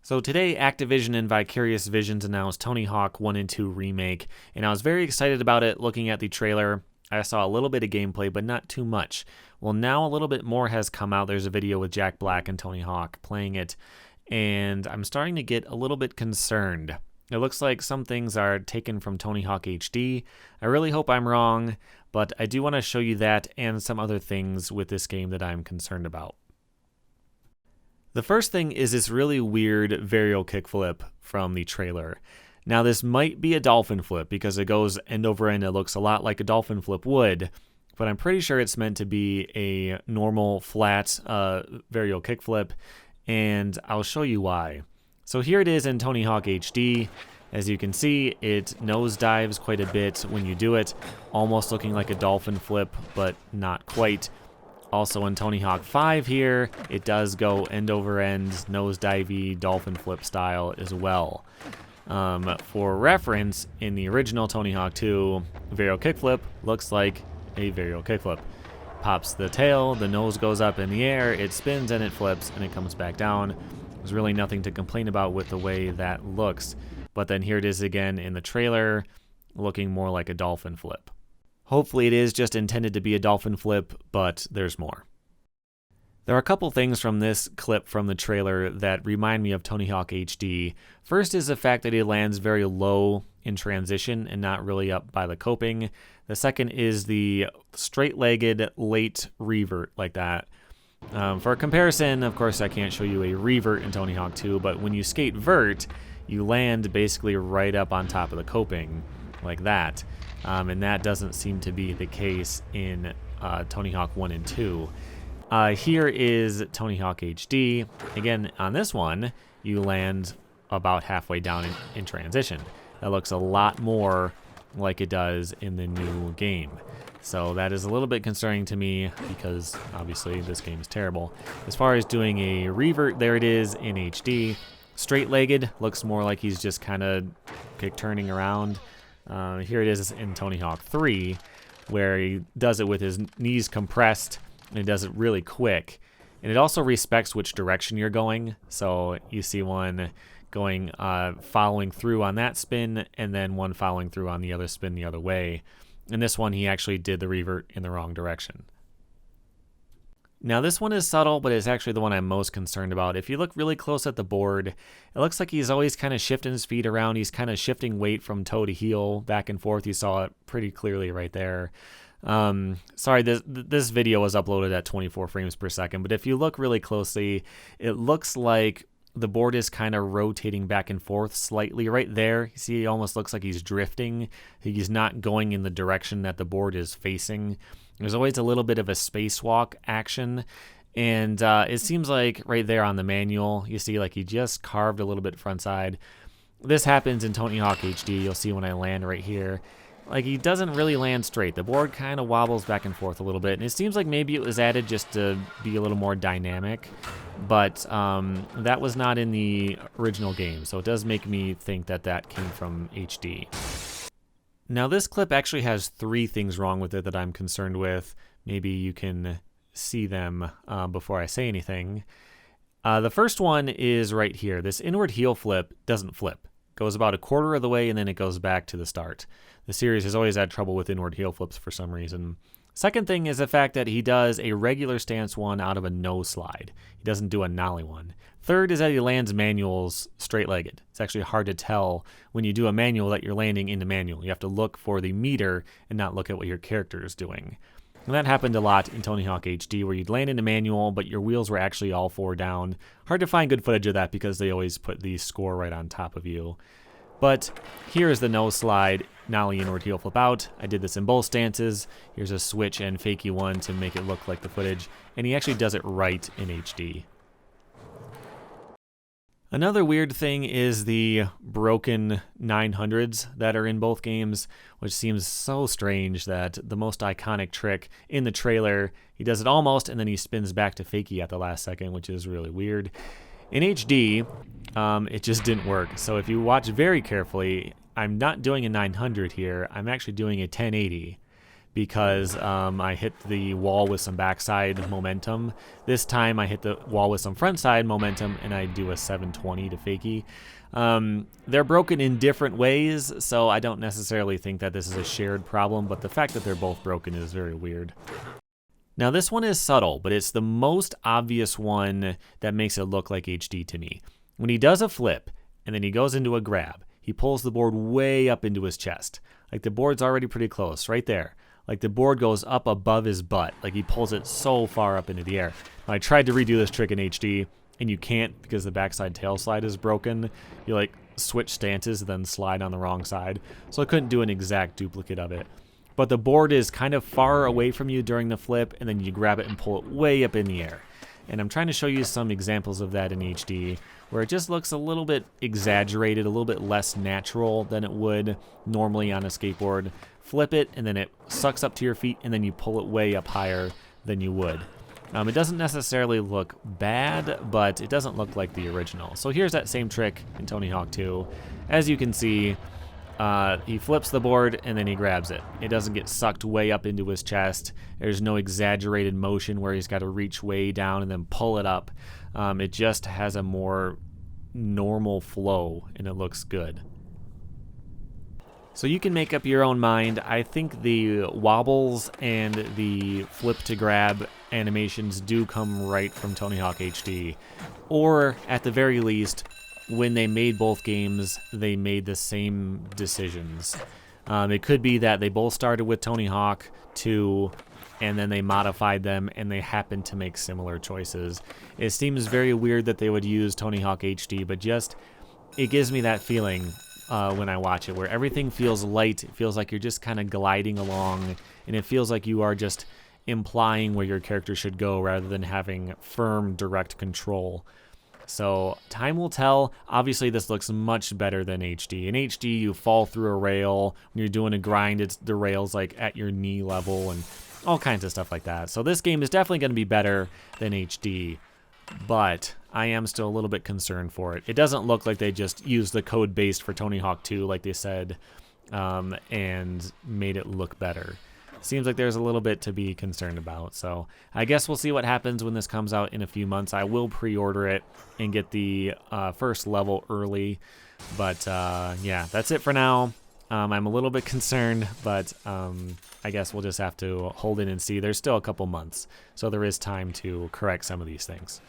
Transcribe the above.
So today, Activision and Vicarious Visions announced Tony Hawk 1 and 2 Remake, and I was very excited about it. Looking at the trailer, I saw a little bit of gameplay, but not too much. Well, now a little bit more has come out. There's a video with Jack Black and Tony Hawk playing it, and I'm starting to get a little bit concerned. It looks like some things are taken from Tony Hawk HD. I really hope I'm wrong, but I do want to show you that and some other things with this game that I'm concerned about. The first thing is this really weird varial kickflip from the trailer. Now this might be a dolphin flip because it goes end over end. It looks a lot like a dolphin flip would, but I'm pretty sure it's meant to be a normal flat varial kickflip, and I'll show you why. So here it is in Tony Hawk HD. As you can see, it nosedives quite a bit when you do it, almost looking like a dolphin flip, but not quite. Also in Tony Hawk 5 here, it does go end over end, nosedivey, dolphin flip style as well. For reference, in the original Tony Hawk 2, varial kickflip looks like a varial kickflip. Pops the tail, the nose goes up in the air, it spins and it flips and it comes back down. There's really nothing to complain about with the way that looks. But then here it is again in the trailer, looking more like a dolphin flip. Hopefully it is just intended to be a dolphin flip, but there's more. There are a couple things from this clip from the trailer that remind me of Tony Hawk HD. First is the fact that he lands very low in transition and not really up by the coping. The second is the straight-legged late revert like that. For a comparison, of course I can't show you a revert in Tony Hawk 2, but when you skate vert, you land basically right up on top of the coping like that. And that doesn't seem to be the case in Tony Hawk 1 and 2. Here is Tony Hawk HD. Again, on this one, you land about halfway down in transition. That looks a lot more like it does in the new game. So that is a little bit concerning to me because obviously this game is terrible. As far as doing a revert, there it is in HD. Straight-legged looks more like he's just kind of turning around. Here it is in Tony Hawk 3, where he does it with his knees compressed, and he does it really quick. And it also respects which direction you're going. So you see one going, following through on that spin, and then one following through on the other spin the other way. In this one, he actually did the revert in the wrong direction. Now this one is subtle, but it's actually the one I'm most concerned about. If you look really close at the board, it looks like he's always kind of shifting his feet around. He's kind of shifting weight from toe to heel, back and forth. You saw it pretty clearly right there. Sorry, this video was uploaded at 24 frames per second, but if you look really closely, it looks like the board is kind of rotating back and forth slightly right there. You see, it almost looks like he's drifting. He's not going in the direction that the board is facing. There's always a little bit of a spacewalk action, and it seems like right there on the manual, you see like he just carved a little bit front side. This happens in Tony Hawk HD. You'll see when I land right here. Like he doesn't really land straight. The board kind of wobbles back and forth a little bit, and it seems like maybe it was added just to be a little more dynamic, but that was not in the original game, so it does make me think that that came from HD. Now this clip actually has 3 things wrong with it that I'm concerned with. Maybe you can see them before I say anything. The first one is right here. This inward heel flip doesn't flip. It goes about a quarter of the way and then it goes back to the start. The series has always had trouble with inward heel flips for some reason. Second thing is the fact that he does a regular stance one out of a nose slide. He doesn't do a nollie one. Third is that he lands manuals straight-legged. It's actually hard to tell when you do a manual that you're landing into manual. You have to look for the meter and not look at what your character is doing. And that happened a lot in Tony Hawk HD, where you'd land into manual, but your wheels were actually all 4 down. Hard to find good footage of that because they always put the score right on top of you. But here is the nose slide, nollie inward heel flip out. I did this in both stances. Here's a switch and fakey one to make it look like the footage, and he actually does it right in HD. Another weird thing is the broken 900s that are in both games, which seems so strange that the most iconic trick in the trailer, he does it almost and then he spins back to fakie at the last second, which is really weird. In HD, it just didn't work. So if you watch very carefully, I'm not doing a 900 here, I'm actually doing a 1080. because I hit the wall with some backside momentum. This time I hit the wall with some front side momentum, and I do a 720 to fakie. They're broken in different ways, so I don't necessarily think that this is a shared problem, but the fact that they're both broken is very weird. Now this one is subtle, but it's the most obvious one that makes it look like HD to me. When he does a flip, and then he goes into a grab, he pulls the board way up into his chest. Like the board's already pretty close, right there. Like the board goes up above his butt. Like he pulls it so far up into the air. Now, I tried to redo this trick in HD, and you can't because the backside tail slide is broken. You like switch stances and then slide on the wrong side. So I couldn't do an exact duplicate of it. But the board is kind of far away from you during the flip, and then you grab it and pull it way up in the air. And I'm trying to show you some examples of that in HD, where it just looks a little bit exaggerated, a little bit less natural than it would normally on a skateboard. Flip it, and then it sucks up to your feet, and then you pull it way up higher than you would. It doesn't necessarily look bad, but it doesn't look like the original. So here's that same trick in Tony Hawk 2. As you can see, he flips the board and then he grabs it. It doesn't get sucked way up into his chest. There's no exaggerated motion where he's got to reach way down and then pull it up. It just has a more normal flow, and it looks good. So you can make up your own mind. I think the wobbles and the flip to grab animations do come right from Tony Hawk HD. Or at the very least, when they made both games, they made the same decisions. It could be that they both started with Tony Hawk 2, and then they modified them, and they happened to make similar choices. It seems very weird that they would use Tony Hawk HD, but just, it gives me that feeling when I watch it, where everything feels light. It feels like you're just kind of gliding along, and it feels like you are just implying where your character should go rather than having firm, direct control. So time will tell. Obviously, this looks much better than HD. In HD, you fall through a rail. When you're doing a grind, the rail's like at your knee level and all kinds of stuff like that. So this game is definitely going to be better than HD, but I am still a little bit concerned for it. It doesn't look like they just used the code based for Tony Hawk 2, like they said, and made it look better. Seems like there's a little bit to be concerned about. So I guess we'll see what happens when this comes out in a few months. I will pre-order it and get the first level early. But yeah, that's it for now. I'm a little bit concerned, but I guess we'll just have to hold in and see. There's still a couple months, so there is time to correct some of these things.